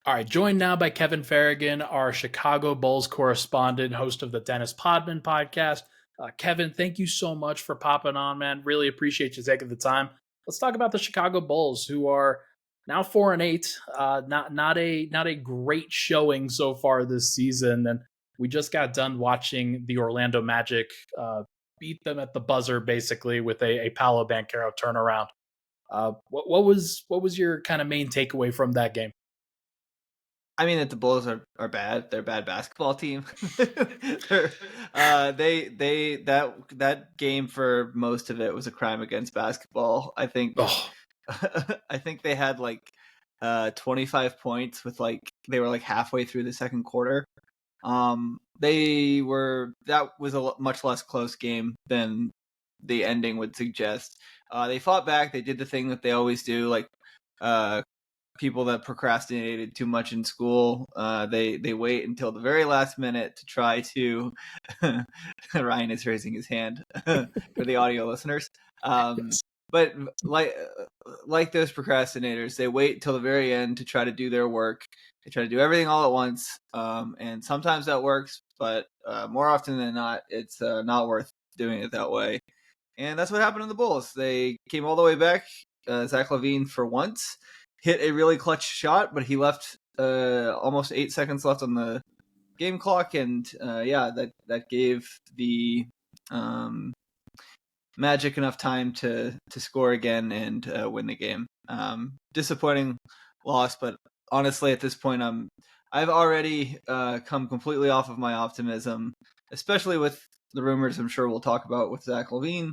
All right, joined now by Kevin Ferrigan, our Chicago Bulls correspondent, host of the Dennis Podman podcast. Kevin, thank you so much for popping on, man. Really appreciate you taking the time. Let's talk about the Chicago Bulls, who are now 4-8. Not a great showing so far this season, and we just got done watching the Orlando Magic beat them at the buzzer, basically with a Paolo Banchero turnaround. What was your kind of main takeaway from that game? I mean that the Bulls are bad. They're a bad basketball team. That game for most of it was a crime against basketball. I think Oh, I think they had 25 points with they were halfway through the second quarter. That was a much less close game than the ending would suggest. They fought back. They did the thing that they always do, people that procrastinated too much in school. They wait until the very last minute to try to. Ryan is raising his hand for the audio listeners. yes. But like those procrastinators, they wait till the very end to try to do their work. They try to do everything all at once, and sometimes that works, but more often than not, it's not worth doing it that way. And that's what happened to the Bulls. They came all the way back. Zach LaVine, for once, hit a really clutch shot, but he left almost 8 seconds left on the game clock, and that gave the Magic enough time to score again and win the game. Disappointing loss, but honestly, at this point, I've already come completely off of my optimism, especially with the rumors I'm sure we'll talk about with Zach LaVine.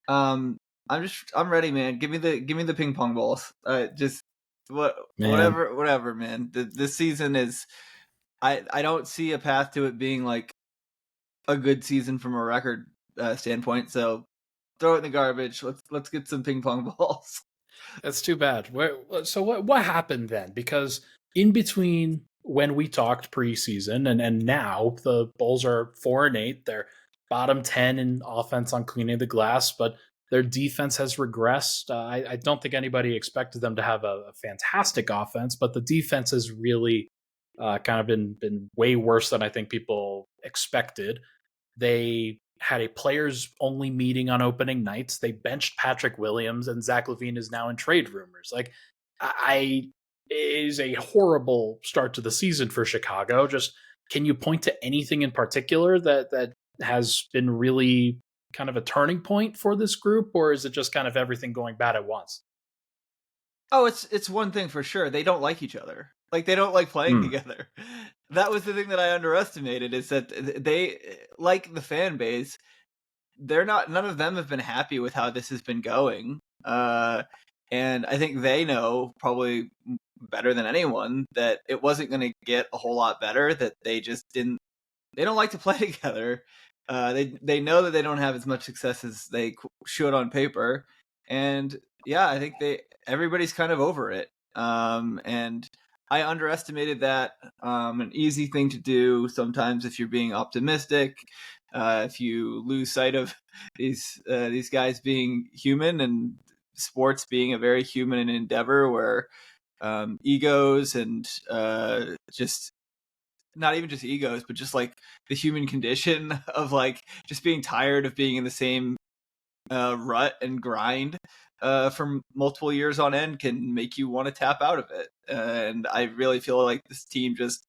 I'm ready, man. Give me the ping pong balls. Whatever, man. This season is. I don't see a path to it being a good season from a record standpoint. So throw it in the garbage. Let's get some ping pong balls. That's too bad. So what happened then? Because in between when we talked preseason and now the Bulls are 4-8. They're bottom 10 in offense on cleaning the glass, but their defense has regressed. I don't think anybody expected them to have a fantastic offense, but the defense has really kind of been way worse than I think people expected. They had a players only meeting on opening nights. They benched Patrick Williams, and Zach LaVine is now in trade rumors. It is a horrible start to the season for Chicago. Just can you point to anything in particular that has been really kind of a turning point for this group, or is it just kind of everything going bad at once? Oh, it's one thing for sure. They don't like each other. They don't like playing together. That was the thing that I underestimated, is that they, like the fan base, none of them have been happy with how this has been going. And I think they know probably better than anyone that it wasn't going to get a whole lot better, that they don't like to play together. They know that they don't have as much success as they should on paper. And yeah, I think everybody's kind of over it. And I underestimated that. An easy thing to do sometimes if you're being optimistic, if you lose sight of these guys being human and sports being a very human endeavor where egos and just not even just egos, but just the human condition of just being tired of being in the same rut and grind for multiple years on end can make you want to tap out of it. And I really feel like this team just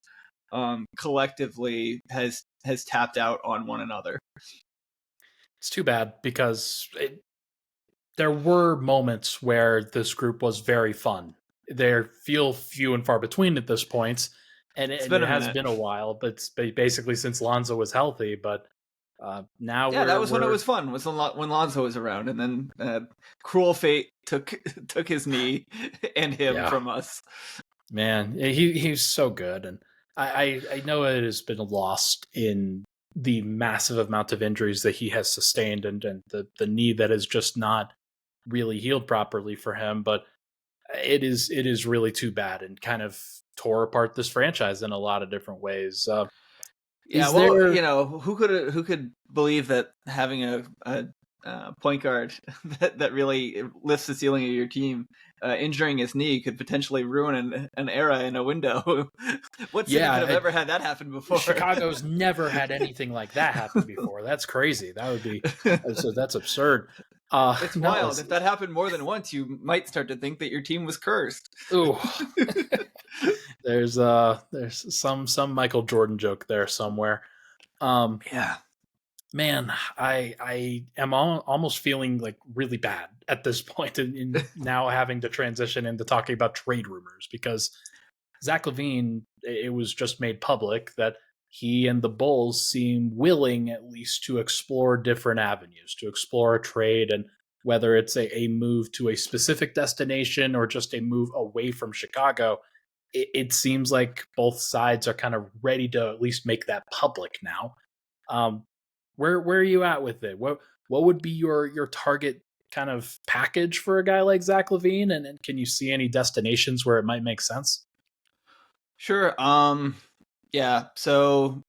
collectively has tapped out on one another. It's too bad because there were moments where this group was very fun. They feel few and far between at this point, and it has been a while, but it's basically since Lonzo was healthy. But now that was when it was fun. Was when Lonzo was around, and then cruel fate took his knee and him from us. Man, he's so good, and I know it has been lost in the massive amount of injuries that he has sustained, and the knee that is just not really healed properly for him. But it is really too bad, and kind of tore apart this franchise in a lot of different ways. Who could believe that having a point guard that really lifts the ceiling of your team. Injuring his knee could potentially ruin an era in a window. What city could have ever had that happen before? Chicago's never had anything like that happen before. That's crazy. That would be that's absurd. It's wild. If that happened more than once, you might start to think that your team was cursed. Ooh. There's some Michael Jordan joke there somewhere. Yeah. Man, I am almost feeling like really bad at this point in now having to transition into talking about trade rumors, because Zach LaVine, it was just made public that he and the Bulls seem willing at least to explore different avenues, to explore a trade, and whether it's a move to a specific destination or just a move away from Chicago, it seems like both sides are kind of ready to at least make that public now. Where are you at with it? What would be your target kind of package for a guy like Zach LaVine, and can you see any destinations where it might make sense? Sure. Yeah. So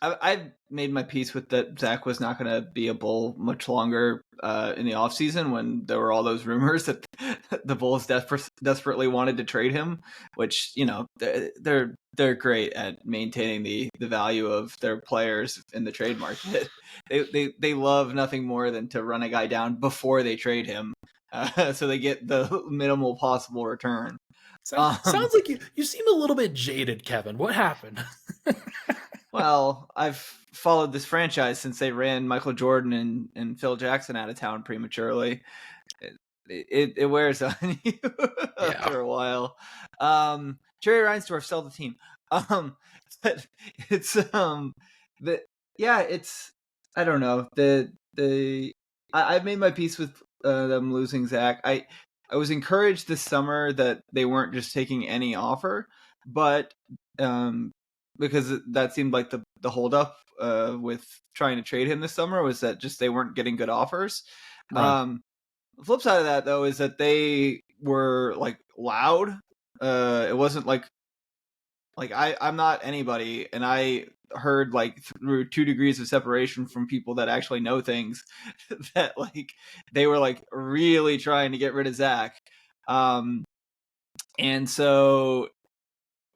I made my peace with that Zach was not going to be a Bull much longer in the offseason, when there were all those rumors that the Bulls desperately wanted to trade him, which, you know, they're great at maintaining the value of their players in the trade market. They love nothing more than to run a guy down before they trade him, so they get the minimal possible return. Sounds like you seem a little bit jaded, Kevin. What happened? Well, I've followed this franchise since they ran Michael Jordan and Phil Jackson out of town prematurely. It wears on you after a while. Jerry Reinsdorf sell the team. But it's it's, I don't know. I've made my peace with them losing Zach. I was encouraged this summer that they weren't just taking any offer, but because that seemed like the holdup with trying to trade him this summer, was that just they weren't getting good offers. Right. The flip side of that, though, is that they were like loud. It wasn't like I'm not anybody, and I heard like through 2 degrees of separation from people that actually know things that like they were like really trying to get rid of Zach, and so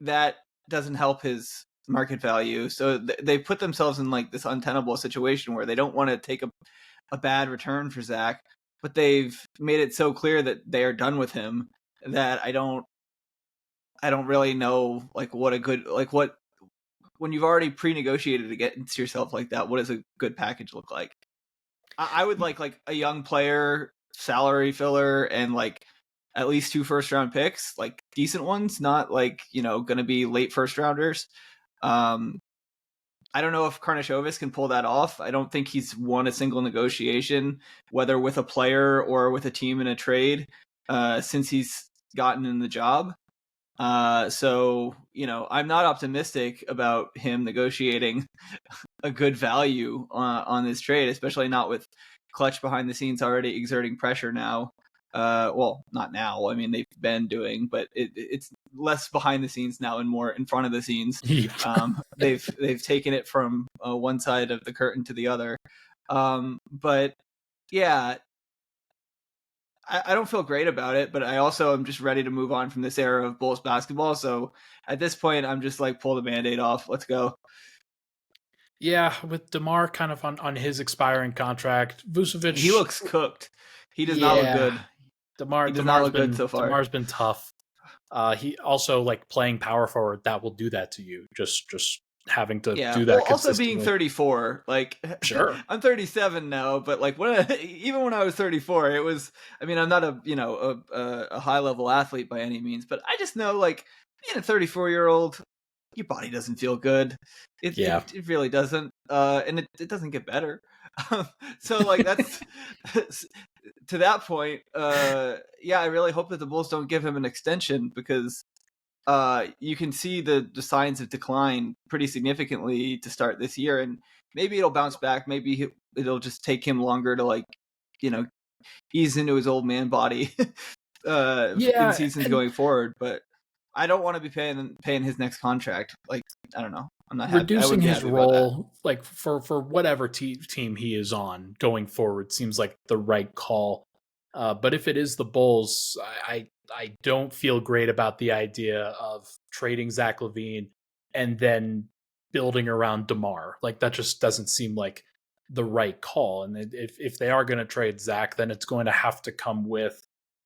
that doesn't help his market value. So they put themselves in like this untenable situation where they don't want to take a bad return for Zach, but they've made it so clear that they are done with him that I don't really know like what a good, like what, when you've already pre-negotiated against yourself like that, what does a good package look like? I would like a young player, salary filler, and like at least 2 first-round picks, like decent ones, not like, you know, going to be late first rounders. I don't know if Karnisovas can pull that off. I don't think he's won a single negotiation, whether with a player or with a team in a trade, since he's gotten in the job. So, you know, I'm not optimistic about him negotiating a good value on this trade, especially not with Clutch behind the scenes already exerting pressure now. Well, not now. I mean, they've been doing, but it's less behind the scenes now and more in front of the scenes. They've taken it from one side of the curtain to the other. But yeah, I don't feel great about it, but I also am just ready to move on from this era of Bulls basketball. So at this point, I'm just like, pull the Band-Aid off. Let's go. Yeah, with DeMar kind of on his expiring contract, Vucevic, he looks cooked. He does not look good. DeMar's been so far. DeMar's been tough. He also like playing power forward, that will do that to you. Just having to do that. Well, also being 34, like sure, I'm 37 now, but like even when I was 34, it was. I mean, I'm not a high level athlete by any means, but I just know like being a 34-year-old, your body doesn't feel good. It really doesn't, and it doesn't get better. So like that's to that point. I really hope that the Bulls don't give him an extension, because you can see the signs of decline pretty significantly to start this year, and maybe it'll bounce back. Maybe it'll just take him longer to like, you know, ease into his old man body in seasons going forward. But I don't want to be paying his next contract. Like, I don't know. I'm not happy. I reducing wouldn't be his happy about that. role, like for whatever team he is on going forward, seems like the right call. But if it is the Bulls, I don't feel great about the idea of trading Zach LaVine and then building around DeMar. Like that just doesn't seem like the right call. And if they are going to trade Zach, then it's going to have to come with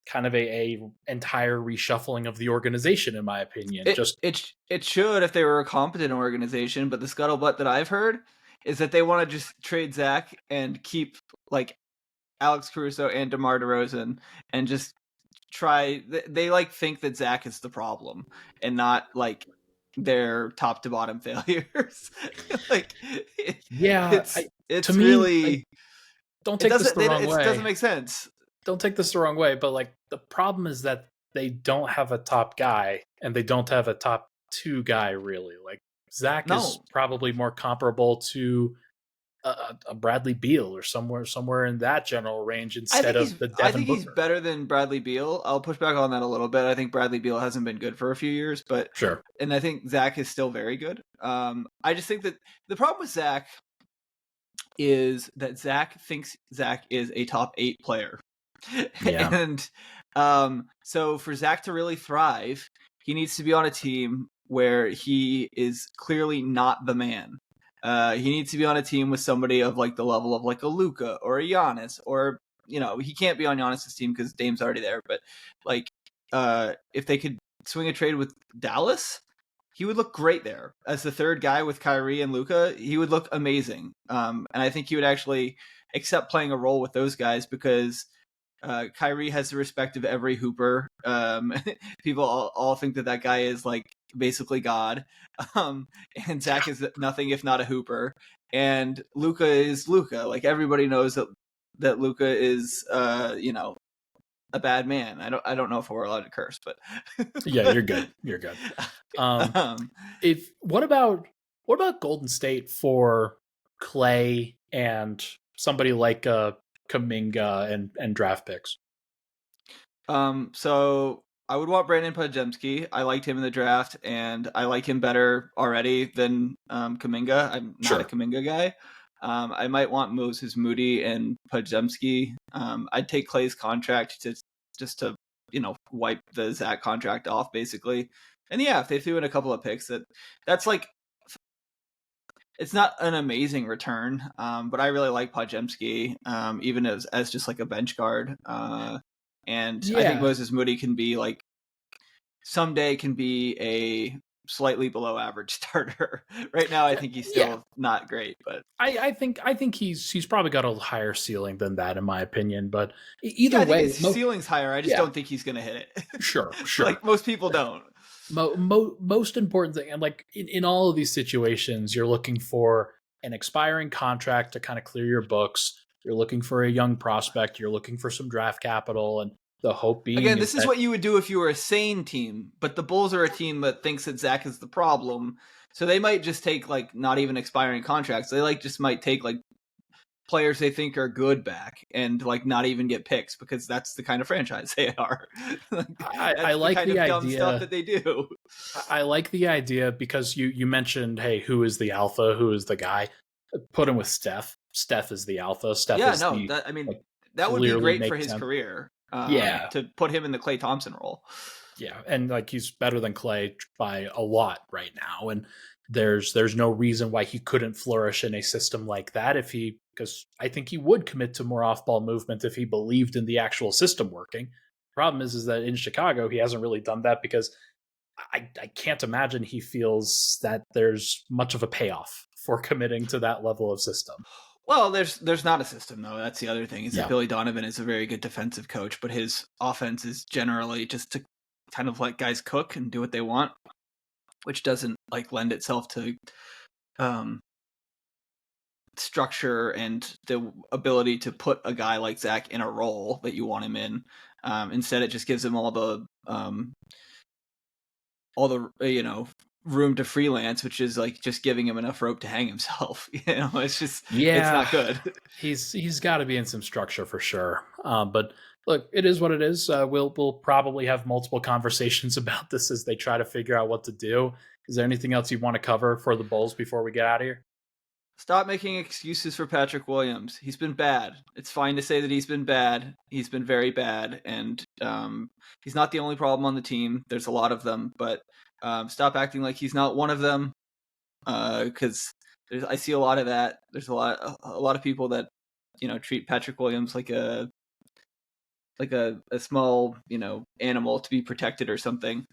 kind of a entire reshuffling of the organization, in my opinion. It should if they were a competent organization, but the scuttlebutt that I've heard is that they want to just trade Zach and keep like Alex Caruso and DeMar DeRozan and just try. They like think that Zach is the problem and not like their top to bottom failures. Like Yeah, to it's me, really don't take this the wrong it doesn't way. make sense. Don't take this the wrong way, but like the problem is that they don't have a top guy and they don't have a top two guy really. Like Zach is No, probably more comparable to a Bradley Beal or somewhere in that general range instead of the I Devin think he's Booker. better than Bradley Beal. I'll push back on that a little bit. I think Bradley Beal hasn't been good for a few years, but Sure. and I think Zach is still very good. I just think that the problem with Zach is that Zach thinks Zach is a top 8 player. Yeah. And so for Zach to really thrive, he needs to be on a team where he is clearly not the man. He needs to be on a team with somebody of like the level of like a Luka or a Giannis, or he can't be on Giannis's team because Dame's already there. But like, if they could swing a trade with Dallas, he would look great there as the third guy with Kyrie and Luka. He would look amazing, and I think he would actually accept playing a role with those guys because Kyrie has the respect of every hooper. People all think that guy is like basically God. And Zach is nothing if not a hooper. And Luka is Luka. Like everybody knows that Luka is a bad man. I don't know if we're allowed to curse, but Yeah, you're good. You're good. If what about Golden State for Clay and somebody like Kuminga and draft picks? So I would want Brandon Podziemski. I liked him in the draft, and I like him better already than Kuminga. I'm not a Sure. Kuminga guy. I might want Moses Moody and Podziemski. I'd take Clay's contract to wipe the Zach contract off, basically. And yeah, if they threw in a couple of picks, that's like it's not an amazing return, but I really like Podziemski, even as just like a bench guard. And I think Moses Moody can be like someday can be a slightly below average starter. Right now, I think he's still not great, but I think he's probably got a higher ceiling than that, in my opinion. But either I think way, his ceiling's higher. I just don't think he's going to hit it. Sure. Like most people don't. Most important thing, and like in all of these situations, you're looking for an expiring contract to kind of clear your books. You're looking for a young prospect. You're looking for some draft capital, and the hope being again, this is what you would do if you were a sane team. But the Bulls are a team that thinks that Zach is the problem, so they might just take like not even expiring contracts. They just might take like players they think are good back and like not even get picks because that's the kind of franchise they are. I like the idea. Dumb stuff that they do. I like the idea because you mentioned, hey, who is the alpha? Who is the guy? Put him with Steph. Steph is the alpha. Steph is that would be great for his career. To put him in the Klay Thompson role. Yeah, and like he's better than Clay by a lot right now, and there's no reason why he couldn't flourish in a system like that because I think he would commit to more off-ball movement if he believed in the actual system working. The problem is that in Chicago he hasn't really done that because I can't imagine he feels that there's much of a payoff for committing to that level of system. Well, there's not a system though. That's the other thing. Is that Billy Donovan is a very good defensive coach, but his offense is generally just to kind of let guys cook and do what they want, which doesn't like lend itself to structure and the ability to put a guy like Zach in a role that you want him in. Instead, it just gives him all the room to freelance, which is like just giving him enough rope to hang himself. It's just it's not good. He's got to be in some structure for sure. But look, it is what it is. We'll probably have multiple conversations about this as they try to figure out what to do. Is there anything else you want to cover for the Bulls before we get out of here? Stop making excuses for Patrick Williams. He's been bad. It's fine to say that he's been bad. He's been very bad, and he's not the only problem on the team. There's a lot of them, but stop acting like he's not one of them. Because I see a lot of that. There's a lot of people that treat Patrick Williams like a small animal to be protected or something.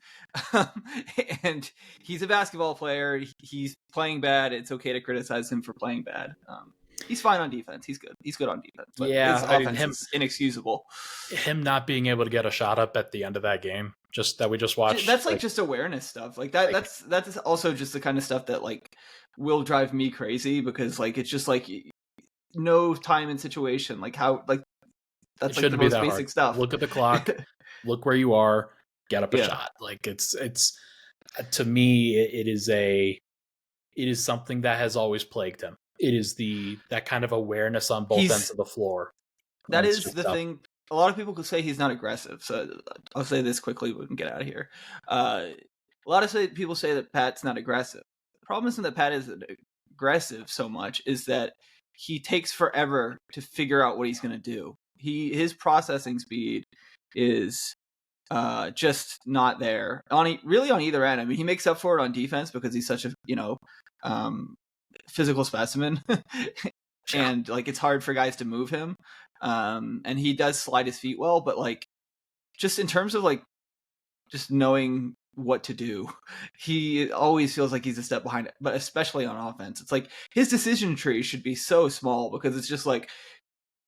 And he's a basketball player. He's playing bad. It's okay to criticize him for playing bad. He's fine on defense. He's good on defense, but his offense is inexcusable. Him not being able to get a shot up at the end of that game, that we just watched. That's just awareness stuff. Like that. That's also just the kind of stuff that will drive me crazy, because it's just no time and situation. That's the most basic hard stuff. Look at the clock. Look where you are. Get up a shot. It's to me, it is something that has always plagued him. It is that kind of awareness on both ends of the floor. That is the thing. A lot of people could say he's not aggressive. So I'll say this quickly. We can get out of here. A lot of people say that Pat's not aggressive. The problem isn't that Pat isn't aggressive so much, is that he takes forever to figure out what he's going to do. His processing speed is just not there really on either end. I mean, he makes up for it on defense because he's such a physical specimen, and it's hard for guys to move him. And he does slide his feet well, but just in terms of just knowing what to do, he always feels like he's a step behind it. But especially on offense, it's his decision tree should be so small, because it's just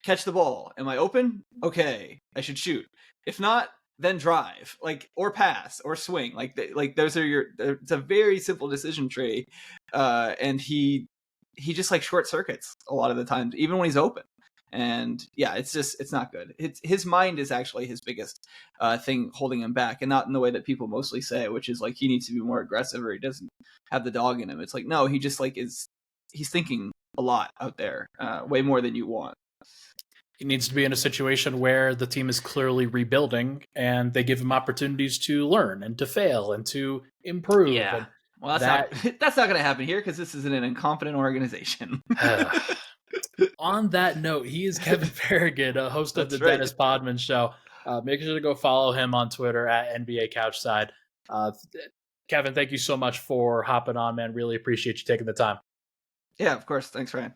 catch the ball. Am I open? Okay, I should shoot. If not, then drive, or pass or swing. Those are it's a very simple decision tree. And he just short circuits a lot of the times, even when he's open. And yeah, it's not good. His mind is actually his biggest thing holding him back, and not in the way that people mostly say, which is he needs to be more aggressive or he doesn't have the dog in him. It's no, he just he's thinking a lot out there, way more than you want. He needs to be in a situation where the team is clearly rebuilding and they give him opportunities to learn and to fail and to improve. Yeah. Well, that's not going to happen here, because this isn't an incompetent organization. On that note, he is Kevin Ferrigan, a host of the Dennis Podman Show. Make sure to go follow him on Twitter at NBA Couchside. Kevin, thank you so much for hopping on, man. Really appreciate you taking the time. Yeah, of course. Thanks, Ryan.